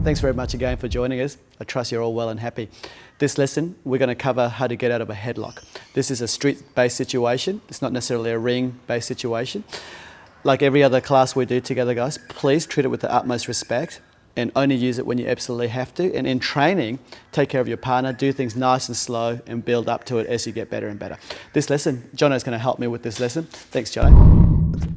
Thanks very much again for joining us. I trust you're all well and happy. This lesson, we're going to cover how to get out of a headlock. This is a street-based situation. It's not necessarily a ring-based situation. Like every other class we do together, guys, please treat it with the utmost respect and only use it when you absolutely have to. And in training, take care of your partner, do things nice and slow and build up to it as you get better and better. This lesson, Jono's going to help me with this lesson. Thanks, Jono.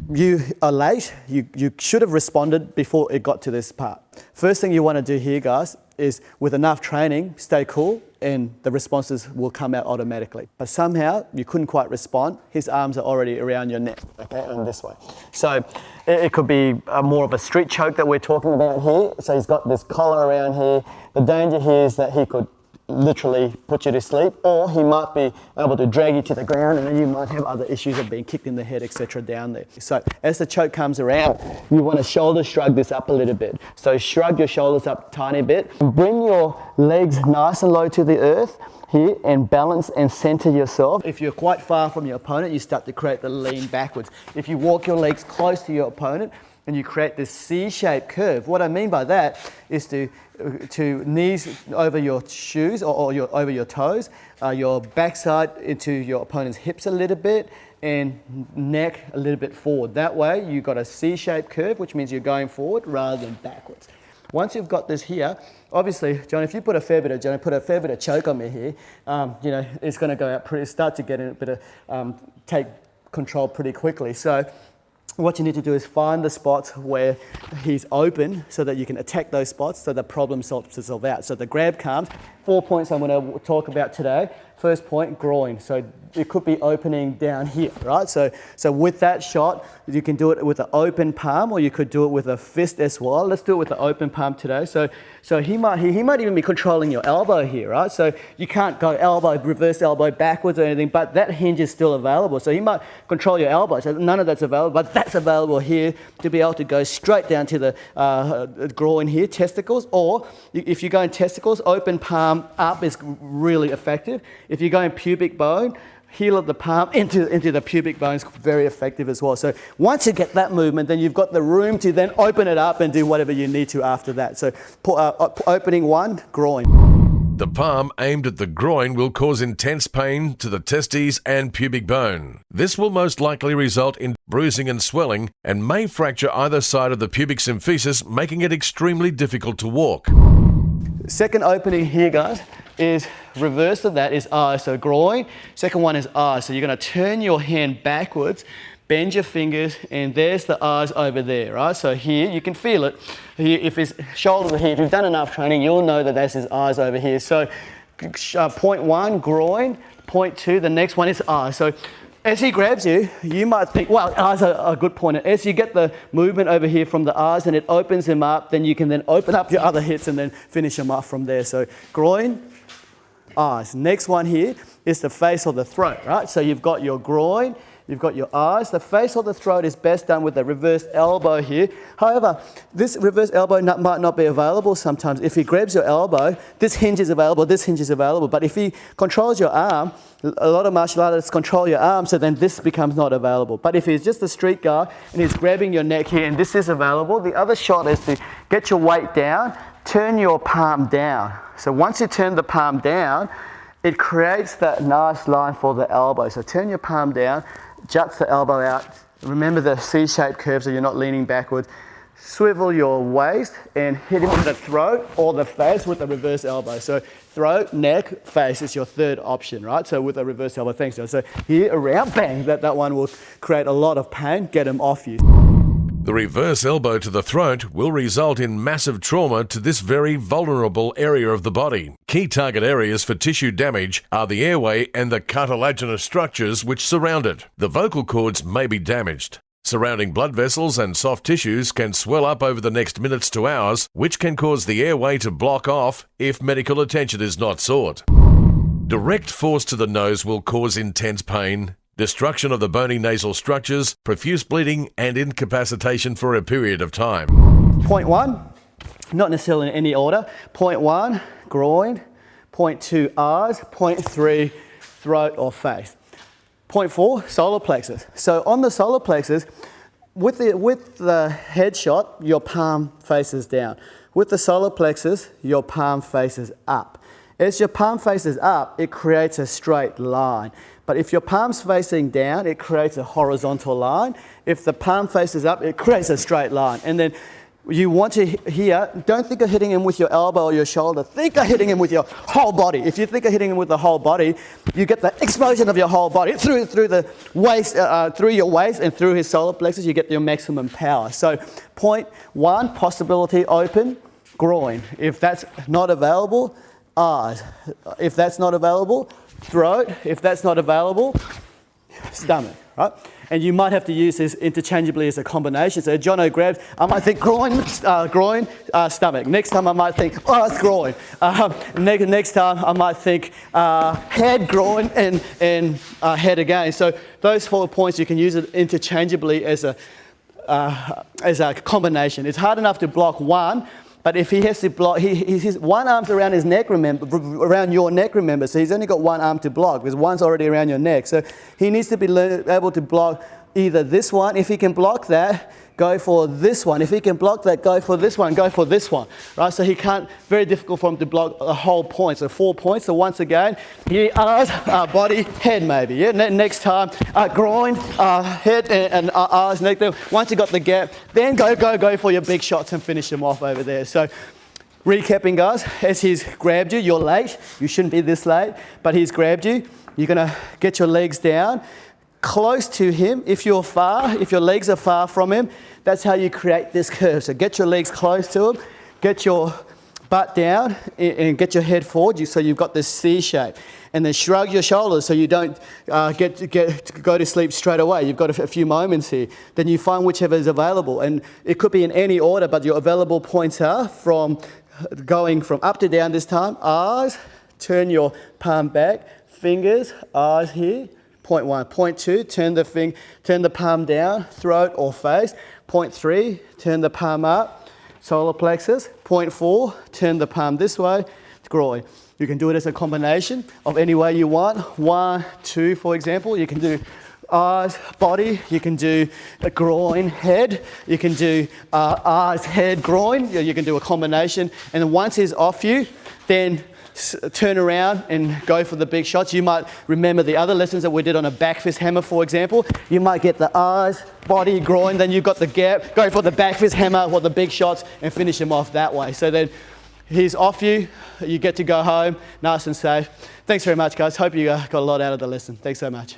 You are late. You should have responded before it got to this part. First thing you want to do here, guys, is with enough training, stay cool and the responses will come out automatically. But somehow you couldn't quite respond. His arms are already around your neck, okay, and this way. So it could be more of a street choke that we're talking about here. So he's got this collar around here. The danger here is that he could literally put you to sleep, or he might be able to drag you to the ground and then you might have other issues of being kicked in the head, etc. down there. So as the choke comes around, you want to shoulder shrug this up a little bit. So shrug your shoulders up a tiny bit. Bring your legs nice and low to the earth here and balance and center yourself. If you're quite far from your opponent, you start to create the lean backwards. If you walk your legs close to your opponent, and you create this C-shaped curve. What I mean by that is to knees over your shoes or over your toes, your backside into your opponent's hips a little bit, and neck a little bit forward. That way you've got a C-shaped curve, which means you're going forward rather than backwards. Once you've got this here, obviously, John, if you put a fair bit of choke on me here, you know, it's going to go out start to get in a bit of take control pretty quickly. So what you need to do is find the spots where he's open so that you can attack those spots so the problem starts to solve out. So the grab comes. 4 points I'm going to talk about today. First point, groin. So it could be opening down here, right? So with that shot, you can do it with an open palm or you could do it with a fist as well. Let's do it with the open palm today. So he might even be controlling your elbow here, right? So you can't go reverse elbow backwards or anything, but that hinge is still available. So he might control your elbow. So none of that's available, but that's available here to be able to go straight down to the groin here, testicles, or if you're going testicles, open palm up is really effective. If you're going pubic bone, heel of the palm into the pubic bone is very effective as well. So once you get that movement, then you've got the room to then open it up and do whatever you need to after that. So opening one, groin. The palm aimed at the groin will cause intense pain to the testes and pubic bone. This will most likely result in bruising and swelling and may fracture either side of the pubic symphysis, making it extremely difficult to walk. Second opening here, guys, is reverse of that is I, so groin. Second one is I, so you're going to turn your hand backwards, bend your fingers, and there's the eyes over there, right? So here, you can feel it. Here, if his shoulders are here, if you've done enough training, you'll know that that's his eyes over here. So point one, groin. Point two, the next one is I. So as he grabs you, you might think, well, eyes are a good point. As you get the movement over here from the eyes and it opens him up, then you can then open up your other hits and then finish him off from there. So groin, eyes. Next one here is the face or the throat, right? So you've got your groin, you've got your eyes. The face or the throat is best done with a reverse elbow here. However, this reverse elbow might not be available sometimes. If he grabs your elbow, this hinge is available, this hinge is available. But if he controls your arm, a lot of martial artists control your arm, so then this becomes not available. But if he's just a street guy and he's grabbing your neck here and this is available, the other shot is to get your weight down, turn your palm down. So once you turn the palm down, it creates that nice line for the elbow. So turn your palm down, juts the elbow out. Remember the C-shaped curve so you're not leaning backwards. Swivel your waist and hit him in the throat or the face with the reverse elbow. So throat, neck, face is your third option, right? So with a reverse elbow, thanks, Joe. So here around, bang, that one will create a lot of pain, get him off you. The reverse elbow to the throat will result in massive trauma to this very vulnerable area of the body. Key target areas for tissue damage are the airway and the cartilaginous structures which surround it. The vocal cords may be damaged. Surrounding blood vessels and soft tissues can swell up over the next minutes to hours, which can cause the airway to block off if medical attention is not sought. Direct force to the nose will cause intense pain, destruction of the bony nasal structures, profuse bleeding, and incapacitation for a period of time. Point one, not necessarily in any order. Point one, groin. Point two, eyes. Point three, throat or face. Point four, solar plexus. So on the solar plexus, with the head shot, your palm faces down. With the solar plexus, your palm faces up. As your palm faces up, it creates a straight line. But if your palm's facing down, it creates a horizontal line. If the palm faces up, it creates a straight line. And then you want to here, don't think of hitting him with your elbow or your shoulder. Think of hitting him with your whole body. If you think of hitting him with the whole body, you get the explosion of your whole body through the waist, through your waist and through his solar plexus. You get your maximum power. So point one, possibility open, groin. If that's not available, eyes. If that's not available, throat. If that's not available, stomach. Right? And you might have to use this interchangeably as a combination. So Jono grabs, I might think groin, stomach. Next time I might think, oh, it's groin. Next time I might think head, groin, and head again. So those 4 points, you can use it interchangeably as a combination. It's hard enough to block one, but if he has to block, his one arm's around his neck, remember, around your neck, remember, so he's only got one arm to block because one's already around your neck. So he needs to be able to block either this one. If he can block that, go for this one. If he can block that, go for this one, go for this one. Right? So he can't, very difficult for him to block the whole point. So 4 points. So once again, he body, head maybe. Yeah? Next time, groin, head, and eyes, neck. Once you got the gap, then go for your big shots and finish them off over there. So recapping, guys, as he's grabbed you, you're late. You shouldn't be this late, but he's grabbed you. You're going to get your legs down close to him. If your legs are far from him, that's how you create this curve. So get your legs close to him, get your butt down and get your head forward so you've got this C shape. And then shrug your shoulders so you don't go to sleep straight away. You've got a few moments here. Then you find whichever is available. And it could be in any order, but your available points are from going from up to down this time. Eyes, turn your palm back, fingers, eyes here. Point one. Point two, turn the palm down, throat or face. Point three, turn the palm up, solar plexus. Point four, turn the palm this way, groin. You can do it as a combination of any way you want. 1, 2, for example. You can do eyes, body. You can do a groin, head. You can do eyes, head, groin. You can do a combination. And then once he's off you, then turn around and go for the big shots. You might remember the other lessons that we did on a back fist hammer, for example. You might get the eyes, body, groin, then you've got the gap, go for the back fist hammer or the big shots and finish him off that way. So then he's off you, you get to go home nice and safe. Thanks very much, guys. Hope you got a lot out of the lesson. Thanks so much.